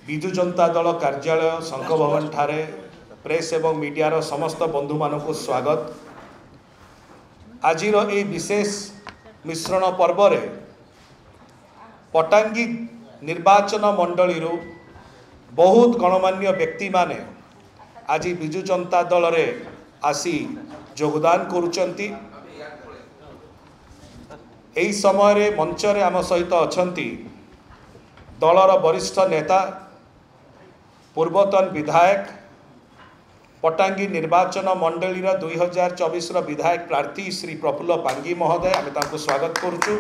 विजु जनता दल कार्यालय शंख भवन ठारे प्रेस एवं मीडिया समस्त बंधु मान को स्वागत। आज ये विशेष मिश्रण पर्व रे पटांगी निर्वाचन मंडली बहुत गणमान्य व्यक्ति माने आज विजु जनता दल रे आसी योगदान करुचंती। एही समय रे मंच रे आम सहित अछंती दलर वरिष्ठ नेता पूर्वतन विधायक पटांगी निर्वाचन मंडली 2024 विधायक प्रार्थी श्री प्रफुल्ल पांगी महोदय। आम तांको स्वागत करुचु।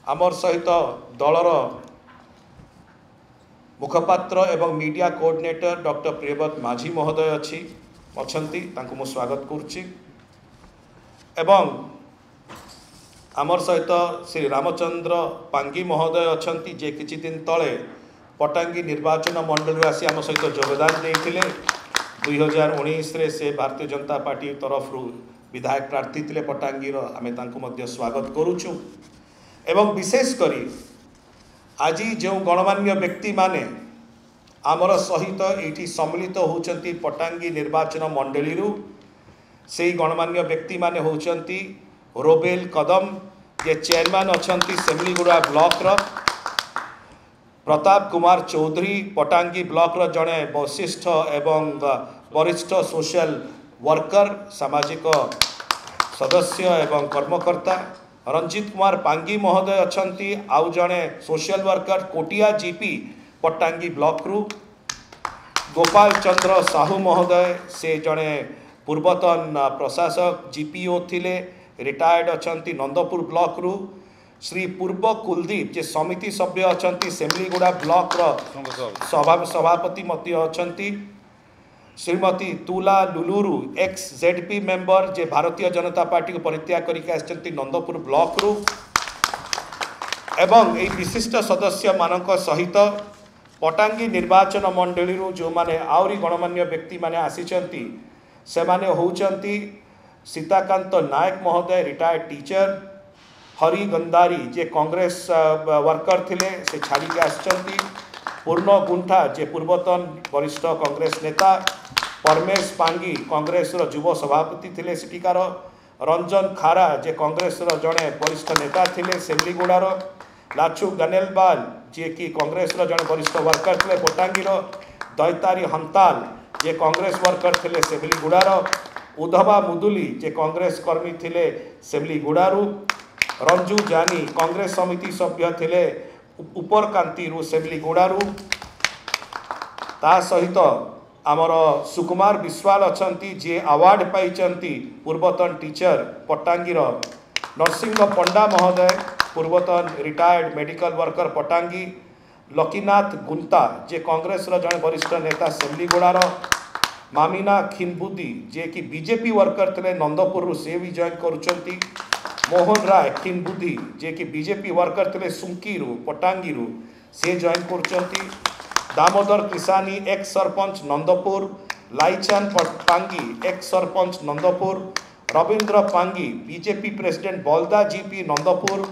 आमर सहित दलर मुखपात्र एवं मीडिया कोऑर्डिनेटर डॉक्टर प्रियव्रत माझी महोदय अच्छी तांको मु स्वागत करुच्ची। एवं आमर सहित श्री रामचंद्र पांगी महोदय अच्छी जे किछि दिन तले पटांगी निर्वाचन मंडल आसी आम सहित योगदान देते। 2019 रे से भारतीय जनता पार्टी तरफ विधायक प्रार्थी थे पटांगी आम तांको स्वागत करुचु। एवं विशेष करी आज जो गणमान्य व्यक्ति माने आमर सहित ये सम्मिलित होती पटांगी निर्वाचन मंडली से गणमान्य व्यक्ति माने होती रोबेल कदम जे चेयरमैन अच्छा सेमलीगुड़ा ब्लॉक रो, प्रताप कुमार चौधरी पटांगी ब्लॉक रो जड़े वरिष्ठ एवं वरिष्ठ सोशल वर्कर सामाजिक सदस्य एवं कर्मकर्ता, रंजित कुमार पांगी महोदय अच्छी आउ जड़े social worker Kotia GP Patangi block रु, गोपाल चंद्र साहू महोदय से जड़े पूर्वतन प्रशासक जीपीओ थिले रिटायर्ड अच्छी नंदपुर ब्लॉक रु, श्री पूर्व कुलदीप जे समिति सभ्य अच्छा सेमलीगुड़ा ब्लॉक सभापति अच्छी, श्रीमती तुला लुलुरु एक्स जेडपी मेंबर जे भारतीय जनता पार्टी को परित्याग करके नंदपुर ब्लॉक रु, एवं एक विशिष्ट सदस्य मानक सहित पटांगी निर्वाचन मंडली जो माने आउरी गणमान्य व्यक्ति माने आसीचंती से माने होउचंती सीताकांत नायक महोदय रिटायर्ड टीचर, हरि गंधारी जे कांग्रेस वर्कर थिले से छाड़ी के आसचंती, पूर्ण गुंठा जे पूर्वतन वरिष्ठ कांग्रेस नेता, परमेश पांगी कांग्रेस युव सभापति थिले सिटिकार, रंजन खारा जे कांग्रेस जड़े वरिष्ठ नेता थिले सेमलीगुड़ार, लाचु गनेलवाल जे कि कांग्रेस जड़े वरिष्ठ वर्कर थे पटांगी, दैतारी हंताल जे कांग्रेस वर्कर थे सेमलीगुड़ार, उधवा मुदुली जे कांग्रेस कर्मी थिले सेमलीगुड़ारू, रंजू जानी कांग्रेस समिति सभ्य थिले उपरकांति सेमलीगुड़ारू, ता सहित आमर सुकुमार विश्वाल अच्छी जे अवार्ड पाई पूर्वतन टीचर पटांगी, नरसिंह पंडा महोदय पूर्वतन रिटायर्ड मेडिकल वर्कर पटांगी, लकीनाथ गुंता जे कांग्रेस जड़े वरिष्ठ नेता सेमलीगुड़ार, मामिना खिनबुदी जे कि बीजेपी वर्कर थे नंदपुर से भी जॉइन करुचंती, मोहन राय खिनबुदी जे कि बीजेपी वर्कर थे सुंकी पटांगी से जॉइन करुचंती, Damodar Kisani ex sarpanch Nandpur, Laichan Pangi ex sarpanch Nandpur, Ravindra Pangi BJP president Balda GP Nandpur,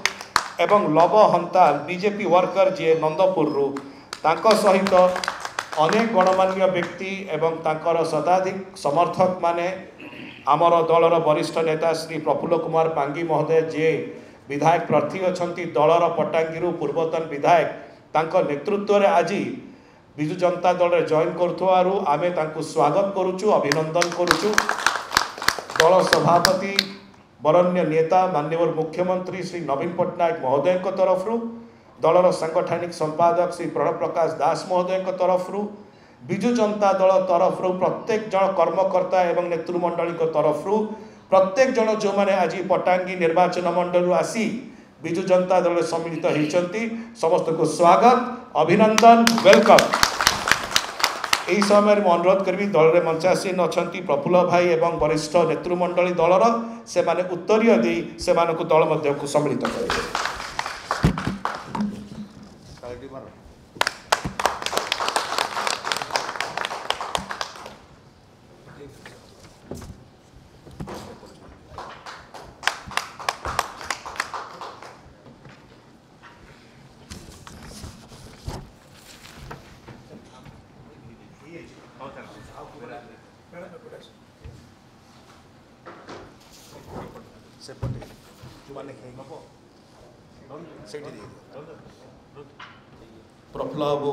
एवं लव हंताल बीजेपी वर्कर जे नंदपुर तांको सहित अनेक गणमान्य व्यक्ति एवं तांकर शताधिक समर्थक माने आमर दलर वरिष्ठ नेता श्री प्रफुल्ल कुमार पांगी महोदय जे विधायक प्रार्थी अच्छी दलर पटांगी पूर्वतन विधायक तांको नेतृत्व रे आज विजु जनता दल रे जॉइन करथुआरु आमे तांको स्वागत करुचु, अभिनंदन करुचु। दल सभापति बरण्य नेता माननीय मुख्यमंत्री श्री नवीन पट्टनायक महोदय तरफ दलर सांगठनिक संपादक श्री प्रणव प्रकाश दास महोदय तरफ विजु जनता दल तरफ प्रत्येक जन कर्मकर्ता एवं नेतृमंडली तरफ प्रत्येक जन जो मैंने आज पटांगी निर्वाचन मंडल आसी विजु जनता दल सम्मिलित होती समस्त को स्वागत, अभिनंदन, वेलकम। यही समय में अनुरोध करी दल में मंचासीन अच्छा प्रफुल्ल भाई एवं वरिष्ठ नेतृमंडली दलर से उत्तरीय दे से दल मध्य को सम्मिलित करेंगे। सेपटे जो मैंने प्रफुल्ल बाबू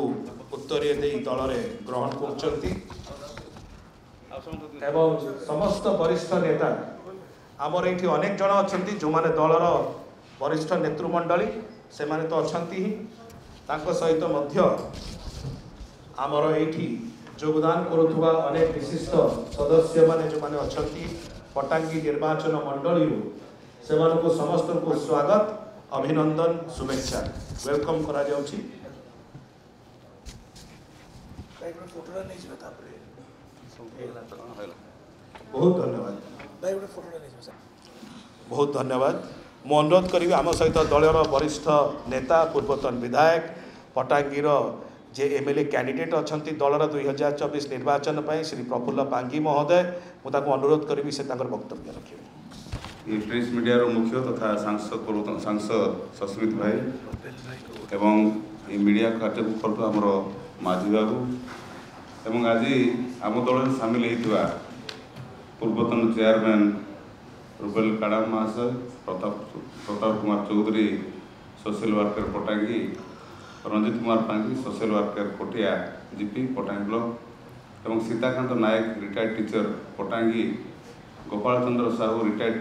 उत्तरीय दल ग्रहण कर समस्त वरिष्ठ नेता आमर ये अनेक जन अच्छा जो मैंने दलर वरिष्ठ नेतृमंडली से माने तो अच्छा ही सहित आमर ये योगदान करुवा अनेक विशिष्ट सदस्य माने जो मैंने अच्छा पटांगी निर्वाचन मंडली से समस्त को स्वागत अभिनंदन शुभेच्छा वेलकम करा जाउछि। बहुत धन्यवाद बहुत धन्यवाद। मु अनुरोध करी आम सहित दलर वरिष्ठ नेता पूर्वतन विधायक पटांगीर जे एमएलए कैंडिडेट अच्छा दलर 2024 निर्वाचन पर श्री प्रफुल्ल पांगी महोदय मुझे अनुरोध करी से वक्तव्य रखिए। ये प्रेस मीडिया मुख्य तथा सांसद सस्मित भाई एवं ये मीडिया कार्य करता आमर माझी बाबू एवं आज आम दल सामिल होता पूर्वतन चेयरमैन रुबेल काड़ाम महाशय Pratap Kumar Chaudhary social worker Patangi Ranjit Kumar Pangi social worker Kotia GP Patangi block एवं Sitakant Nayak retired teacher Patangi Gopal Chandra Sahu retired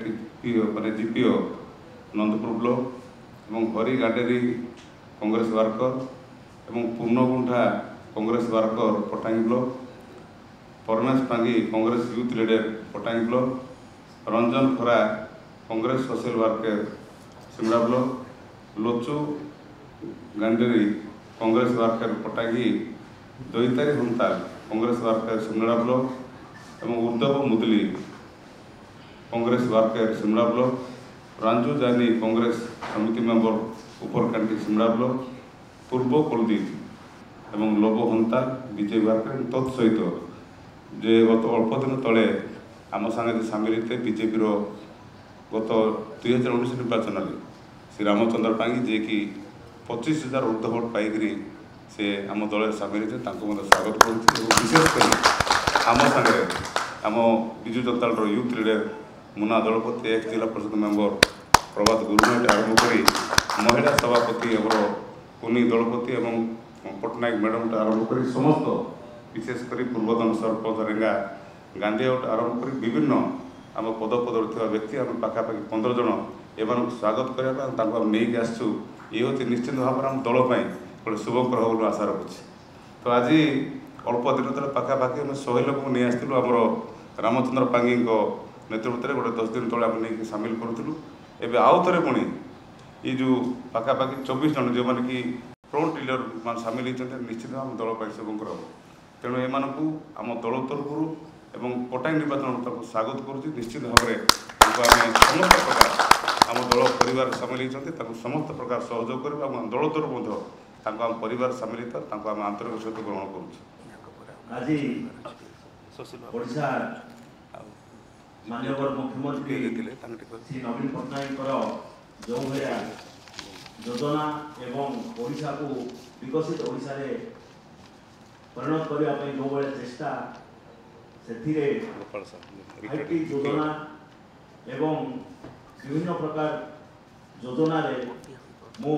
माने जीपीओ नंदपुर ब्लॉक एवं हरि गाडेरी कांग्रेस वर्कर एवं Purnaguntha Congress worker Patangi block Paramesh Pangi Congress youth leader Patangi block Ranjan Khara Congress social worker Simla block Lochu Ganderi Congress worker Patangi Daitari Hantal Congress worker Simla block एवं उद्धव मुदली कांग्रेस वर्कर सिमला ब्लॉक रांजू जानी कांग्रेस समिति मेंबर उपरकांटी सिमला ब्लॉक पूर्व कुलदीप एवं लोबो हंताल विजय वर्कर तत्सहित जे गत अल्प दिन तले आम सांगे सामिल होते बीजेपी गत 2019 निर्वाचन में श्री रामचंद्र पांगी जे कि 25,000 ऊर्ध भोट पाइक से आम दल सामिल होते स्वागत करुँ। विशेषकर आम सांगे आम विजु जनता दल यूथ लीडर मुना दलपति एक्स जिला परिषद मेंबर प्रभात गुरुनाथ आरंभ कर महिला सभापति आमर कुनी दलपति एवं पट्टनायक मैडम आरंभ कर समस्त विशेषकर पूर्वतन सरपंच रेंगा गांधी आरंभ कर विभिन्न आम पद पदर व्यक्ति आम पाखापाखि 15 जन एम स्वागत करने नहीं आसू ये हूँ निश्चित भाव में आम दलपाई गोटे शुभकर हो आशा रखुच्छे। तो आज अल्प दिन तले पाखापाखि आम 100 लोक नहीं आसलु आमर रामचंद्र पांगी नेतृत्व में गोटे 10 दिन तले आम नहीं सामिल करूँ। एवं आउ थे पुणी ये जो पाखापाखि 24 जन जो मैंने कि फ्रंट लीडर मान सामिल होती निश्चित आम दलपाई शुभकर हम तेणु एम आम दल तरफ एवं पटांगी निर्वाचन स्वागत करुँच। निश्चित भाव में समस्त प्रकार आम दल परिवार सामिल होती समस्त प्रकार सहयोग कर दल तरफ आम परिवार सामिल होता आम आंतरिक सहित ग्रहण करुँ। आज ओडिशा माननीय मुख्यमंत्री श्री नवीन पट्टनायक जो भाया योजना एवं ओडिशा को विकसित ओडिशा रे परिणत करने जो भाया चेष्टा से फाइव योजना एवं विभिन्न प्रकार योजना रे मु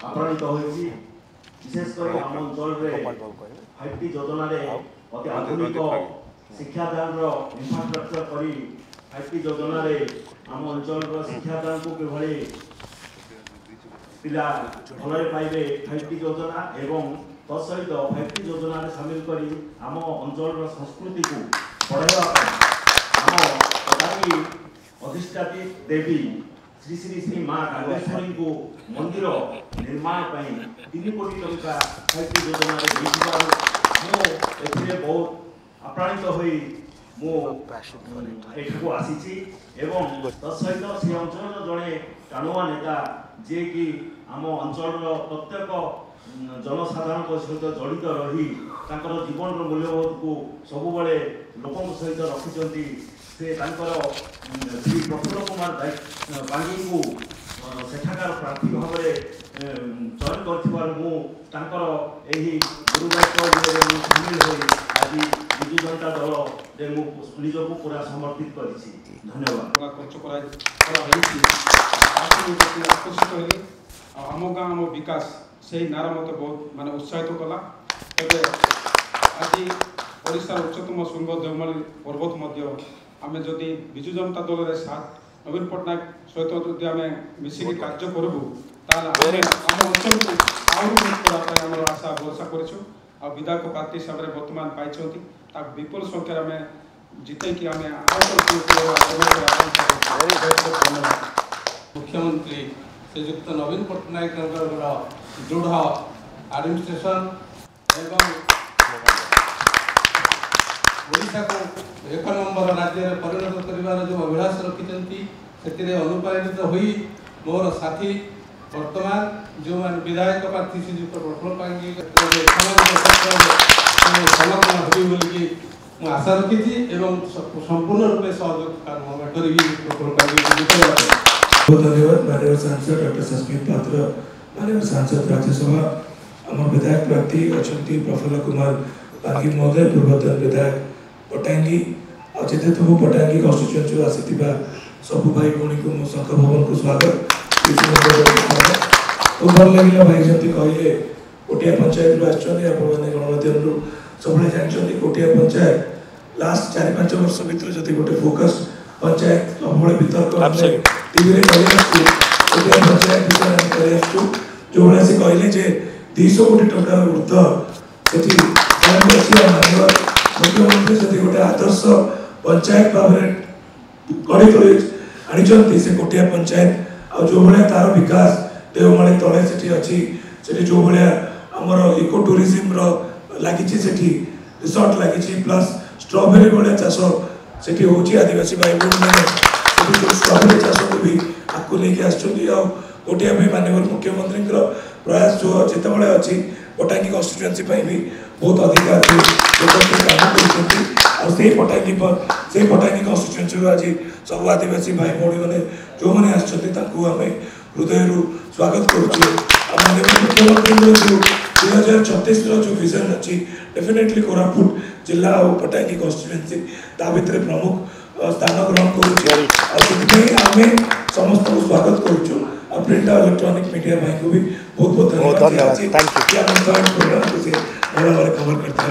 अपराजित होइछि। विशेषकर आम अंचल रे 5टी योजना रे अति आधुनिक शिक्षादान इंफ्रास्ट्रक्चर करी 5टी योजना रे आम अंचल शिक्षादान को किभଳି पिला भलरे पाइबे 5टी योजना एवं तत्सहित 5टी योजना रे शामिल करी आम अंचल संस्कृति को बढ़ावा आम पटांगी अधिष्ठात्री देवी श्री श्री श्री माँ कागेश्वरी को मंदिर निर्माण 3 कोटी टंका 5टी योजना रे बहुत अपराजित हुई मुझे आसी एवं तत्सहित से अंचल जड़े टाणुआ नेता जे कि आम अंचल प्रत्येक जनसाधारण सहित जड़ित रही जीवन मूल्यबोध को सब बड़े लोक सहित रखिंट से श्री प्रफुल्ल कुमार पांगी को सेठाकार प्रार्थी भाव में चयन कर गुरुदायित्व सामिल हो आज ବିଜୁ ଜନତା ଦଳରେ ମୁଁ ନିଜକୁ ପୁରା ସମର୍ପିତ କରିଛି। ଧନ୍ୟବାଦ। ଖର୍ଚ୍ଚ କରାଯାଇଛି ଆକର୍ଷିତ ହେଲି ଆଉ ଆମ ଗାଁ ଆମ ବିକାଶ ସେହି ନାରା ମୋତେ ବହୁତ ମାନେ ଉତ୍ସାହିତ କଲା। ତେବେ ଆଜି ଓଡ଼ିଶାର ଉଚ୍ଚତମ ଶୃଙ୍ଗ ଦେଓମାଳି ପର୍ବତ ମଧ୍ୟ ଆମେ ଯଦି ବିଜୁ ଜନତା ଦଳରେ ସାଥ ନବୀନ ପଟ୍ଟନାୟକ ସହିତ ଯଦି ଆମେ ମିଶିକି କାର୍ଯ୍ୟ କରିବୁ ତାହେଲେ ଆମ ଅଞ୍ଚଳକୁ ଆହୁରି ଉନ୍ନତ କରିବା ପାଇଁ ଆମର ଆଶା ଭରସା କରିଛୁ। ଆଉ ବିଧାୟକ ପ୍ରାର୍ଥୀ ହିସାବରେ ବର୍ତ୍ତମାନ ପାଇଛନ୍ତି ତାକୁ ବିପୁଳ ସଂଖ୍ୟାରେ ଆମେ ଜିତେଇକି ଆମେ मुख्यमंत्री श्रीजुक्त नवीन पट्टनायक दृढ़ आडमिनिस्ट्रेशन एवं ओडिशा को 1 नंबर राज्य में परिणत कर जो अभिलाष रखिंट से अनुप्राणित हो मोर साथी वर्तमान जो विधायक प्रार्थी श्रीजुक्त प्रफुल्ल पांगी समर्थन होगी बोलिकी आशा रखी संपूर्ण रूपे सहयोग करी प्रफुल्ल पांगी बहुत धन्यवाद माननीय सांसद डॉक्टर सस्मित पात्र, माननीय सांसद राज्यसभा आम विधायक प्रार्थी अच्छा प्रफुल्ल कुमार पांगी महोदय, पूर्वतन विधायक पटांगी आते सब पटांगी कन्स्टिट्यूएंसी आसी सब भाई भौणी को मो शंख भवन को स्वागत। तो भल लगे भाई जमी कहले कोटिया पंचायत गणमाध्यम सब जानते कोटिया पंचायत लास्ट 4-5 वर्ष भर जब गोटे फोकस पंचायत सब वितर्क टीवी कोटिया पंचायत विषय जो भाई से कहले 200 कोटी टंका ऊर्ध से मुख्यमंत्री जब गोटे आदर्श पंचायत भाव गढ़ी तोड़ी आनी से कोटिया पंचायत आ जो भाया तार विकास देवमाली तले से अच्छी जो भाया आमर इको टूरिज्म लगी रिसोर्ट लगी प्लस स्ट्रॉबेरी भाया चाष से आदिवासी भाई भूमि मैंने स्ट्रॉबेरी चाष को भी आपको लेकिन आसटिया माननीय मुख्यमंत्री प्रयास जो जिते अच्छी पटांगी कन्स्टिट्यूएंसी भी बहुत अधिकार काम कर पटांगी कन्स्टिट्यूएंसी आज सब आदिवासी भाई भौणी मैंने जो मैंने आम हृदय स्वागत करुचे। मुख्यमंत्री जो 2036 जो विजन अच्छी डेफिनेटली कोरापुट जिला और पटांगी कन्स्टिट्यूएंसी ता भितर प्रमुख स्थान ग्रहण करुचे आम समस्त को स्वागत करुचु। प्रिंट और इलेक्ट्रॉनिक मीडिया भाई को भी बहुत बहुत धन्यवाद। भल भाव कवर करते